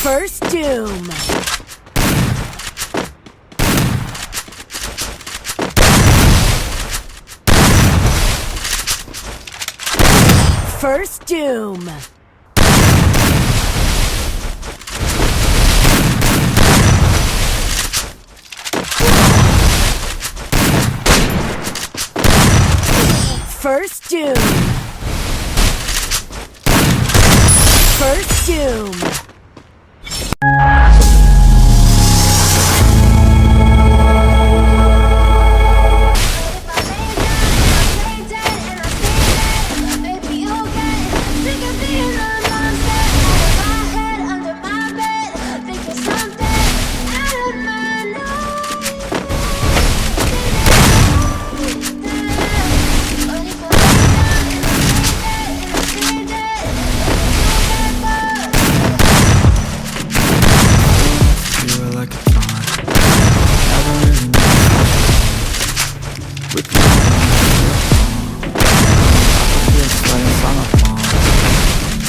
First doom. First doom. First doom. First doom.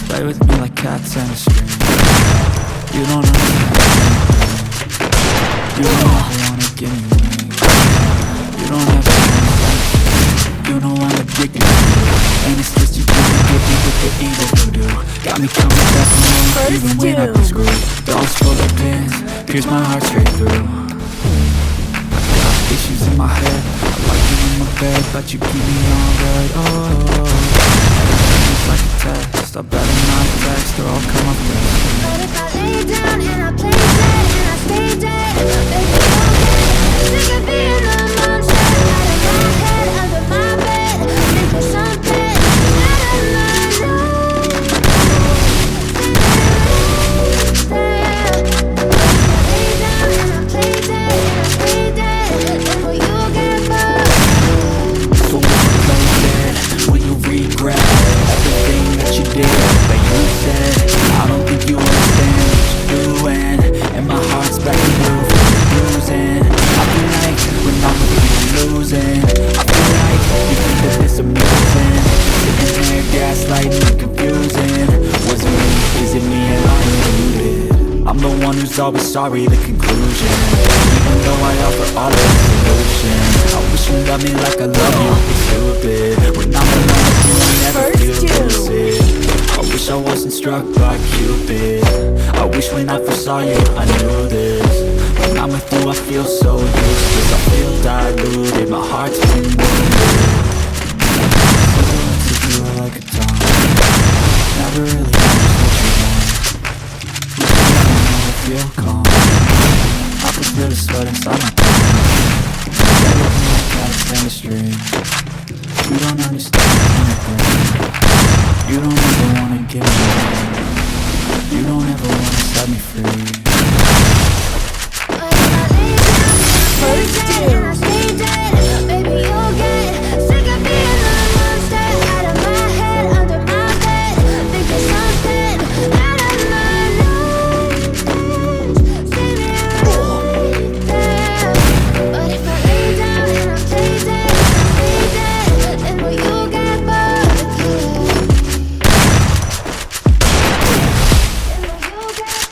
Play with me like cats and a string. You don't understand. You don't ever wanna give me wings. You don't ever wanna like me. You know I'm addicted to you, and it's just you can get me with the evil voodoo. Got me coming back from home even when I've been screwed. Dolls full of pins, pierce my heart straight through. I got issues in my head, I like you in my bed, but you keep me on red. It's like a test, I better not text or I'll come up dead. But if I lay down and I play dead and I stay dead, baby, I'm sick of being a monster. Out of my head, under my bed, think of something out of my nose. Lay down and I play dead and I stay dead, then will you get bored? So when you play dead, will you regret everything that you did, that you said? I don't think you understand what you're doing, and my heart's back in blue for losing. I feel like when I'm with you, I'm losing. I feel like you think that this amusing, sitting there gaslighting and confusing. Was it me? Is it me? Am I deluded? I'm the one who's always sorry, the conclusion. Even though I offer all the solution, I wish you loved me like I love you. It's stupid when I'm alone with you, I never feel lucid. I wish I wasn't struck by Cupid. I wish when I first saw you, I knew this. When I'm with you, I feel so useless. I feel diluted, my heart's been wounded. Took you like a dog, never really understood what you want. You never feel calm, I can feel the sweat inside my palm. Play with me like cats and a string. You don't understand anything. You don't ever wanna give me away. You don't ever wanna set me free. But if I lay down and I stay dead, baby, you'll get sick of being a monster. Out of my head, under my bed, think of something out of my nose. See me right there. But if I lay down and I play dead and I stay dead, then will you get bored again? Then will you get bored again?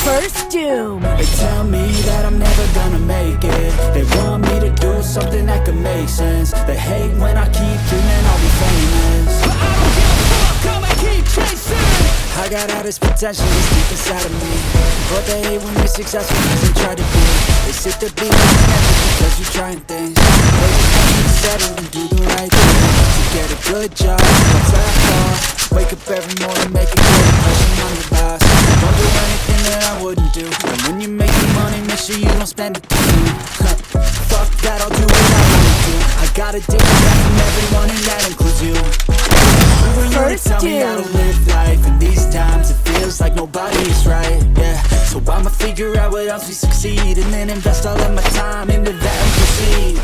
First doom. They tell me that I'm never gonna make it. They want me to do something that could make sense. They hate when I keep dreaming I'll be famous, but I don't give a fuck, I'ma keep chasing. I got all this potential that's deep inside of me, but they hate when you're successful cause they try to be. They sit there being never because you're trying things. They just want you to settle and do the right thing. To get a good job, what's that for? Wake up every morning, make a good impression on your boss. Don't do anything that I wouldn't do. And when you're making money, make sure you don't spend it too soon. Fuck that, I'll do what I wanna do. I got a different life from everyone and that includes you. Who are you to tell me how to live life? In these times it feels feels like nobody is right, yeah. So I'ma figure out what else we succeed, and then invest all of my time into that and proceed.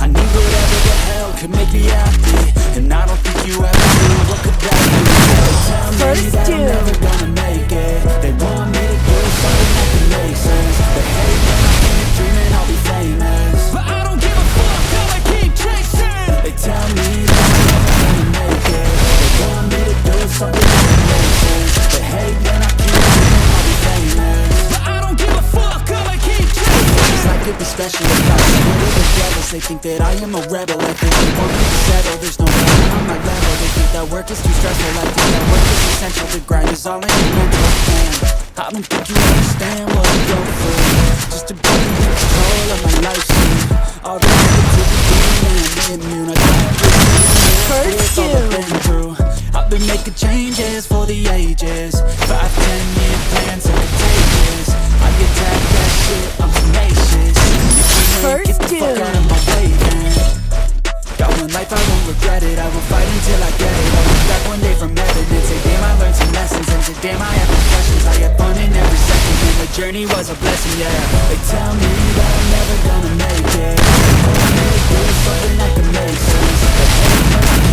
I need whatever the hell could make me happy, and I don't think you ever knew what could that be. They tell me First that I'm tune. never gonna make it. They want me to do something that can make sense. They hate when I keep dreaming I'll be famous, but I don't give a fuck, I'ma keep chasing. They tell me that I'm never gonna make it. They want me to do something that can make sense. They hate when I keep dreaming I'll be famous, but I don't give a fuck, I'ma keep chasing. It's like it be special if I screw with the devils. They think that I am a rebel, like they want me to settle. There's no way on my level. They think that work is too stressful, like think that work is essential. The grind is all in your mental plan. I don't think you understand what I go through, just to be in control of my life soon. All the negativity, man, I'm immune. I don't really First all I've tune. been through. I've been making changes for the ages. 5-10 year plans are contagious. I get tagged that shit, I'm tenacious. First Get the fuck tune. out of my way, man. Got one life, I won't regret it. I will fight until I get it. I'll look back one day from heaven and say, damn, I learned some lessons. And say, damn, I had no questions. I had fun in every second, and the journey was a blessing, yeah. They tell me that I'm never gonna make it. They want me to do something that can make sense. They hate when I